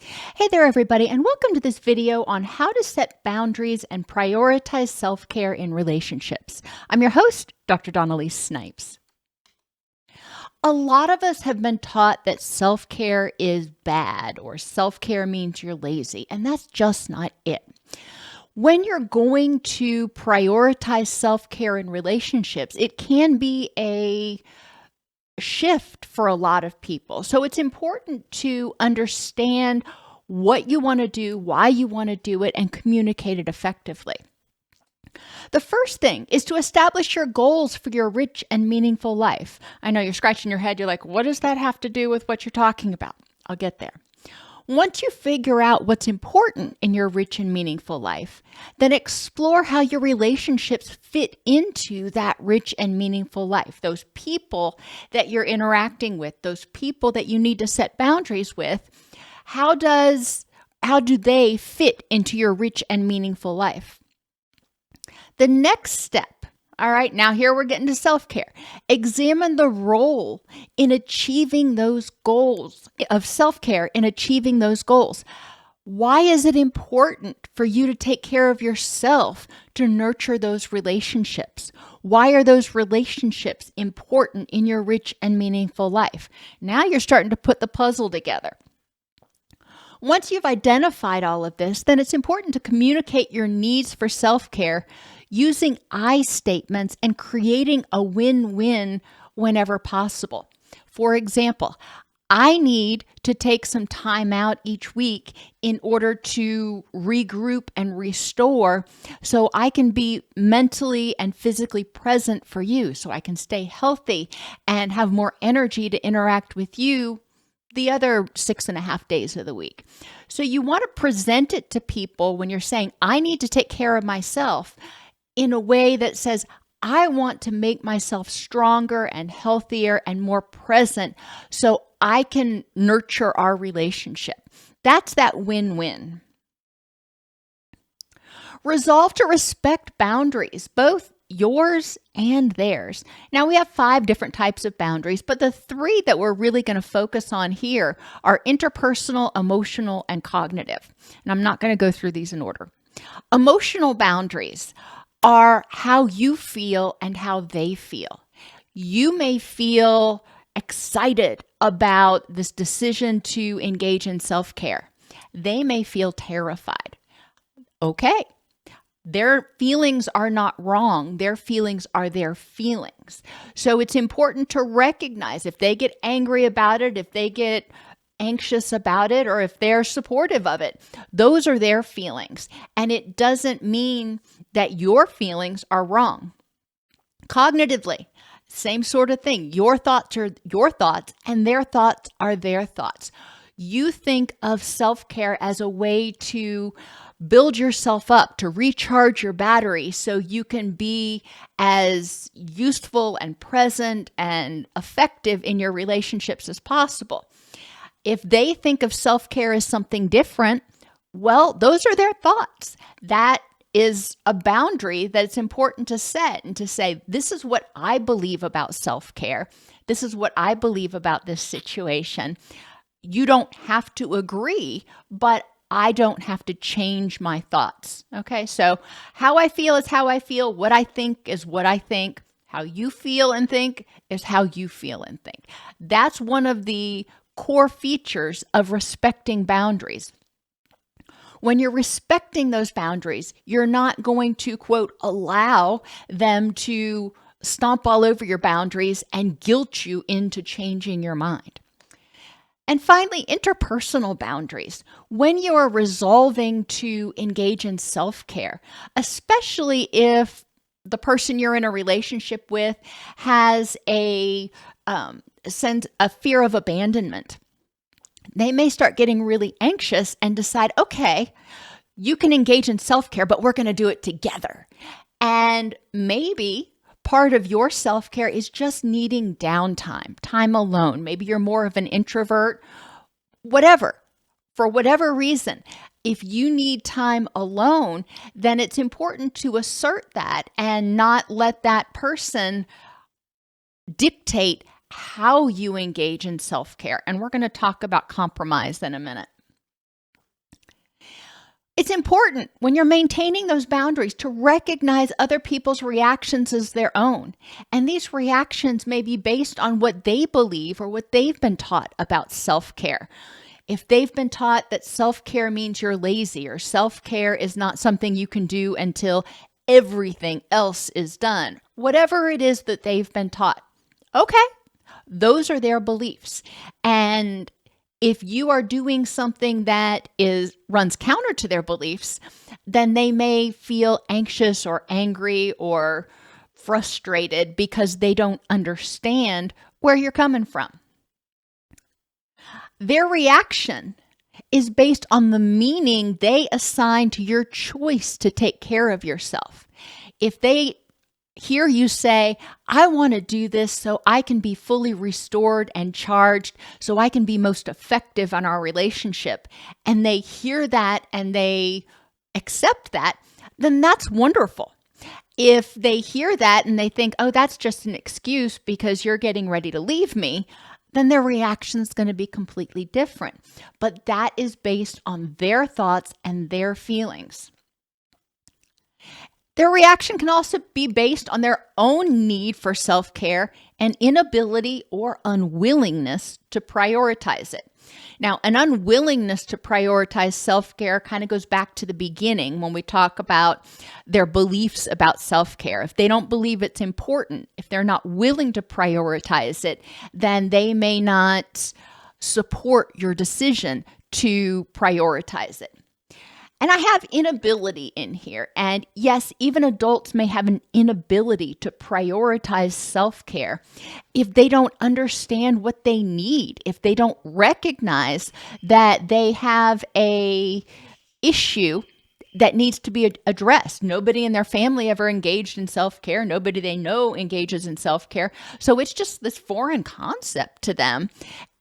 Hey there, everybody, and welcome to this video on how to set boundaries and prioritize self-care in relationships. I'm your host, Dr. Elise Snipes. A lot of us have been taught that self-care is bad or self-care means you're lazy, and that's just not it. When you're going to prioritize self-care in relationships, it can be a shift for a lot of people. So it's important to understand what you want to do, why you want to do it, and communicate it effectively. The first thing is to establish your goals for your rich and meaningful life. I know you're scratching your head. You're like, what does that have to do with what you're talking about? I'll get there. Once you figure out what's important in your rich and meaningful life, then explore how your relationships fit into that rich and meaningful life. Those people that you're interacting with, those people that you need to set boundaries with, how do they fit into your rich and meaningful life? The next step, all right, now here we're getting to self-care. Examine the role in achieving those goals of self-care, in achieving those goals. Why is it important for you to take care of yourself to nurture those relationships? Why are those relationships important in your rich and meaningful life? Now you're starting to put the puzzle together. Once you've identified all of this, then it's important to communicate your needs for self-care using I statements and creating a win-win whenever possible. For example, I need to take some time out each week in order to regroup and restore so I can be mentally and physically present for you, so I can stay healthy and have more energy to interact with you the other 6.5 days of the week. So you want to present it to people when you're saying, I need to take care of myself, in a way that says, I want to make myself stronger and healthier and more present so I can nurture our relationship. That's that win-win. Resolve to respect boundaries, both yours and theirs. Now, we have 5 different types of boundaries, but the 3 that we're really going to focus on here are interpersonal, emotional, and cognitive. And I'm not going to go through these in order. Emotional boundaries are how you feel and how they feel. You may feel excited about this decision to engage in self-care. They may feel terrified. Okay. Their feelings are not wrong. Their feelings are their feelings. So it's important to recognize if they get angry about it, if they get anxious about it, or if they're supportive of it. Those are their feelings. And it doesn't mean that your feelings are wrong. Cognitively, same sort of thing. Your thoughts are your thoughts, and their thoughts are their thoughts. You think of self-care as a way to build yourself up, to recharge your battery so you can be as useful and present and effective in your relationships as possible. If they think of self-care as something different, well, those are their thoughts. That is a boundary that it's important to set and to say, this is what I believe about self-care. This is what I believe about this situation. You don't have to agree, but I don't have to change my thoughts. Okay, so how I feel is how I feel. What I think is what I think. How you feel and think is how you feel and think. That's one of the core features of respecting boundaries. When you're respecting those boundaries, you're not going to, quote, allow them to stomp all over your boundaries and guilt you into changing your mind. And finally, interpersonal boundaries. When you are resolving to engage in self-care, especially if the person you're in a relationship with has a fear of abandonment, they may start getting really anxious and decide, okay, you can engage in self-care, but we're going to do it together. And maybe part of your self-care is just needing downtime, time alone. Maybe you're more of an introvert, whatever, for whatever reason. If you need time alone, then it's important to assert that and not let that person dictate how you engage in self-care. And we're going to talk about compromise in a minute. It's important when you're maintaining those boundaries to recognize other people's reactions as their own. And these reactions may be based on what they believe or what they've been taught about self-care. If they've been taught that self-care means you're lazy, or self-care is not something you can do until everything else is done, whatever it is that they've been taught, okay, those are their beliefs. And if you are doing something that runs counter to their beliefs, then they may feel anxious or angry or frustrated because they don't understand where you're coming from. Their reaction is based on the meaning they assign to your choice to take care of yourself. If they hear you say, I want to do this so I can be fully restored and charged, so I can be most effective on our relationship, and they hear that and they accept that, then that's wonderful. If they hear that and they think, oh, that's just an excuse because you're getting ready to leave me, then their reaction is going to be completely different. But that is based on their thoughts and their feelings. Their reaction can also be based on their own need for self-care and inability or unwillingness to prioritize it. Now, an unwillingness to prioritize self-care kind of goes back to the beginning when we talk about their beliefs about self-care. If they don't believe it's important, if they're not willing to prioritize it, then they may not support your decision to prioritize it. And I have inability in here. And yes, even adults may have an inability to prioritize self-care if they don't understand what they need, if they don't recognize that they have a issue that needs to be addressed. Nobody in their family ever engaged in self-care. Nobody they know engages in self-care. So it's just this foreign concept to them.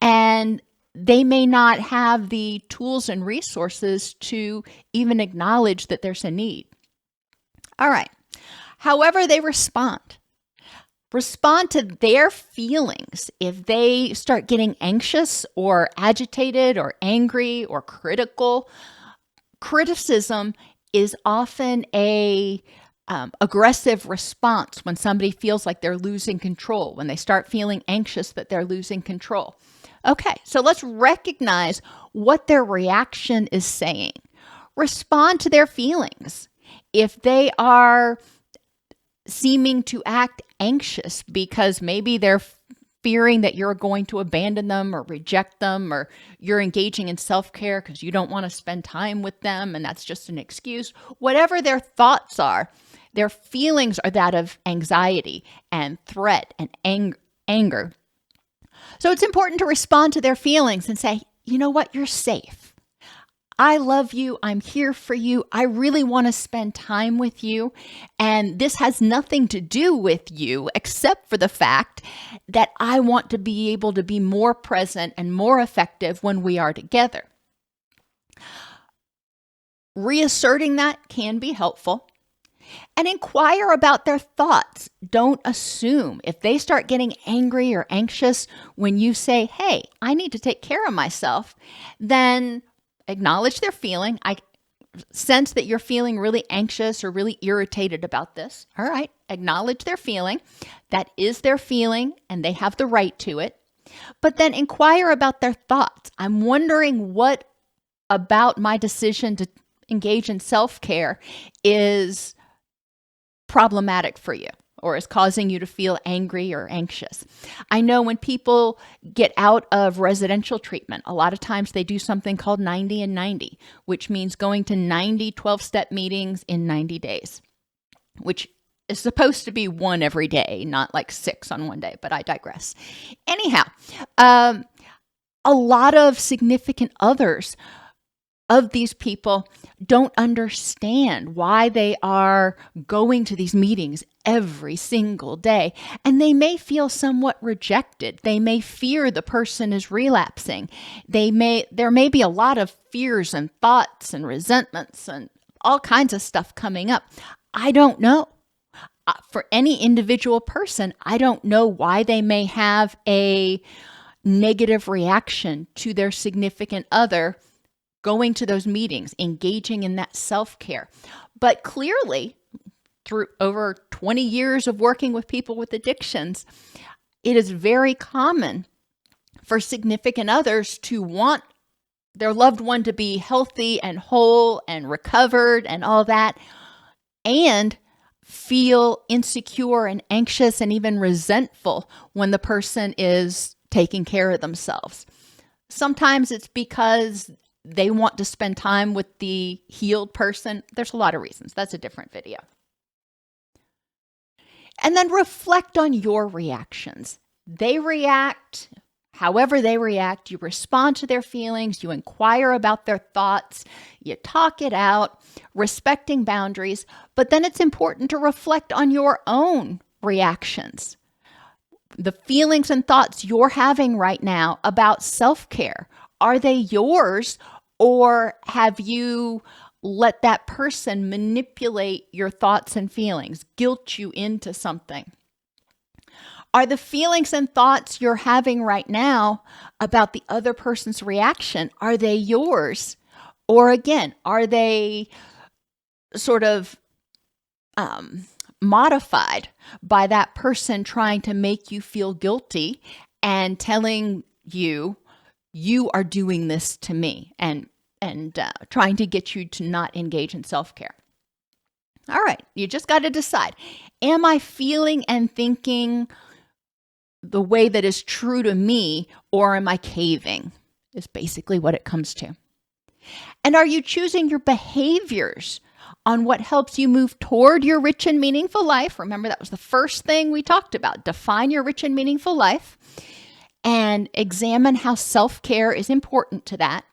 And they may not have the tools and resources to even acknowledge that there's a need. All right. However they respond to their feelings. If they start getting anxious or agitated or angry or critical, criticism is often a aggressive response when somebody feels like they're losing control, when they start feeling anxious that they're losing control. Okay, so let's recognize what their reaction is saying. Respond to their feelings. If they are seeming to act anxious because maybe they're fearing that you're going to abandon them or reject them, or you're engaging in self-care because you don't want to spend time with them and that's just an excuse, whatever their thoughts are, their feelings are that of anxiety and threat and anger. So it's important to respond to their feelings and say, you know what, you're safe. I love you. I'm here for you. I really want to spend time with you. And this has nothing to do with you except for the fact that I want to be able to be more present and more effective when we are together. Reasserting that can be helpful. And inquire about their thoughts. Don't assume. If they start getting angry or anxious when you say, hey, I need to take care of myself, then acknowledge their feeling. I sense that you're feeling really anxious or really irritated about this. All right, acknowledge their feeling. That is their feeling, and they have the right to it. But then inquire about their thoughts. I'm wondering what about my decision to engage in self-care is problematic for you or is causing you to feel angry or anxious. I know when people get out of residential treatment, a lot of times they do something called 90 and 90, which means going to 90 12-step meetings in 90 days, which is supposed to be one every day, not like 6 on one day, but I digress. Anyhow, a lot of significant others of these people don't understand why they are going to these meetings every single day. And they may feel somewhat rejected. They may fear the person is relapsing. There may be a lot of fears and thoughts and resentments and all kinds of stuff coming up. I don't know. For any individual person, I don't know why they may have a negative reaction to their significant other going to those meetings, engaging in that self-care. But clearly, through over 20 years of working with people with addictions, it is very common for significant others to want their loved one to be healthy and whole and recovered and all that, and feel insecure and anxious and even resentful when the person is taking care of themselves. Sometimes it's because they want to spend time with the healed person. There's a lot of reasons. That's a different video. And then reflect on your reactions. They react however they react. You respond to their feelings. You inquire about their thoughts. You talk it out, respecting boundaries. But then it's important to reflect on your own reactions. The feelings and thoughts you're having right now about self-care, are they yours, or have you let that person manipulate your thoughts and feelings, guilt you into something? Are the feelings and thoughts you're having right now about the other person's reaction, are they yours? Or again, are they sort of modified by that person trying to make you feel guilty and telling you, you are doing this to me, and trying to get you to not engage in self-care? All right, you just got to decide. Am I feeling and thinking the way that is true to me, or am I caving? Is basically what it comes to. And are you choosing your behaviors on what helps you move toward your rich and meaningful life? Remember, that was the first thing we talked about. Define your rich and meaningful life and examine how self-care is important to that.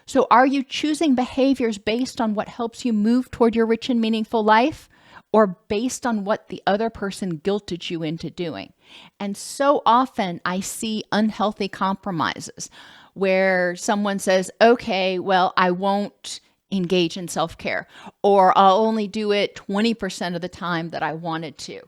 So are you choosing behaviors based on what helps you move toward your rich and meaningful life, or based on what the other person guilted you into doing? And so often I see unhealthy compromises where someone says, okay, well, I won't engage in self-care, or I'll only do it 20% of the time that I wanted to.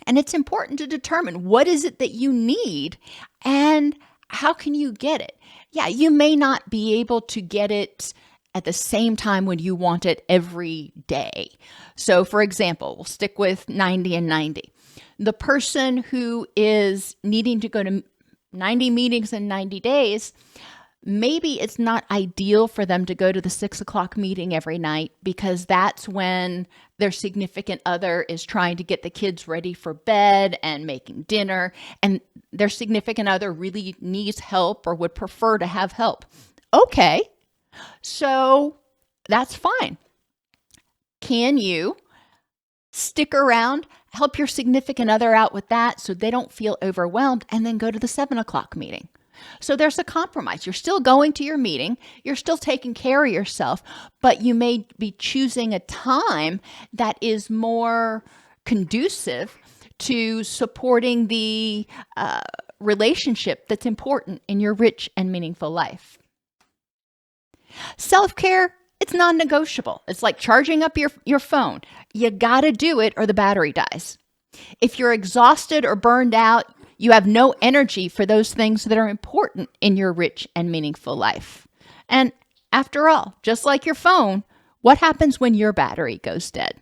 And it's important to determine, what is it that you need and how can you get it? Yeah, you may not be able to get it at the same time when you want it every day. So for example, we'll stick with 90 and 90. The person who is needing to go to 90 meetings in 90 days, maybe it's not ideal for them to go to the 6 o'clock meeting every night, because that's when their significant other is trying to get the kids ready for bed and making dinner, and their significant other really needs help or would prefer to have help. Okay, so that's fine. Can you stick around, help your significant other out with that so they don't feel overwhelmed, and then go to the 7 o'clock meeting? So there's a compromise. You're still going to your meeting, you're still taking care of yourself, but you may be choosing a time that is more conducive to supporting the relationship that's important in your rich and meaningful life. Self-care, it's non-negotiable. It's like charging up your phone. You got to do it or the battery dies. If you're exhausted or burned out, you have no energy for those things that are important in your rich and meaningful life. And after all, just like your phone, what happens when your battery goes dead?